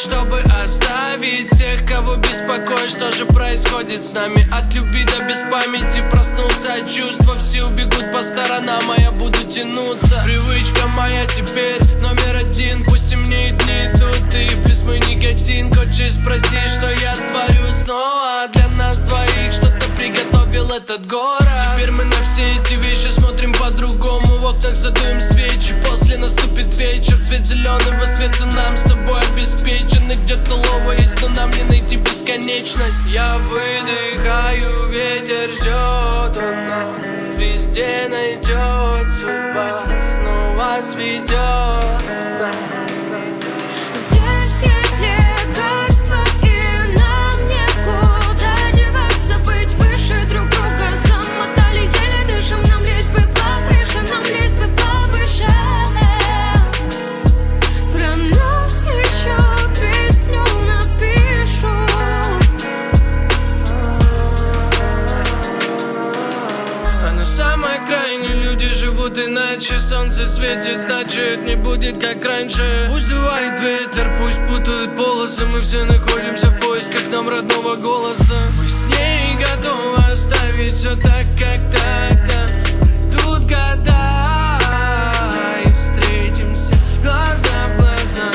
Чтобы оставить тех, кого беспокоит, что же происходит с нами. От любви до без памяти проснулся от чувства. Все убегут по сторонам, а я буду тянуться. Привычка моя теперь номер один. Пусть темнеет дни тут и плюс мой никотин. Хочешь спросить, что я творю снова? Для нас двоих что-то приготовил этот город. Теперь мы на все эти вещи смотрим по-другому. В окнах задуем свечи, после наступит вечер. Цвет зеленого света нам с тобой обеспечен. И где-то лова есть, но нам не найти бесконечность. Я выдыхаю, ветер ждет, он нас везде найдет. Судьба снова сведет нас. Здесь есть лекарство, и нам некуда деваться. Быть выше друг друга замотали, еле дышим. Нам лезть бы по крыше, нам лезть бы повыше. Про нас еще песню напишу. А на самой крайне люди живут иначе. Солнце светит, значит не будет как раньше. Пусть дует ветер, пусть путают полосы. Мы все находимся в поисках нам родного голоса. Мы с ней готовы оставить все так, как тогда. Тут года и встретимся глаза в глаза.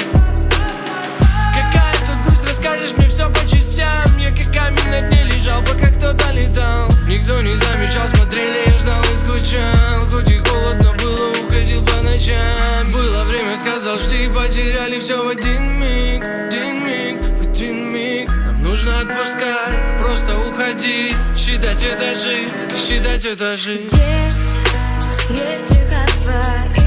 Какая тут грусть, расскажешь мне все по частям. Я как камень на дне лежал, пока кто-то летал. Никто не замечал, смотрели, я ждал и скучал. Хоть и холодно было, уходил по ночам. Было время, сказал, жди, потеряли все в один миг. Один миг, в один миг. Нам нужно отпускать, просто уходить. Считать этажи, считать этажи. Здесь есть лекарство, и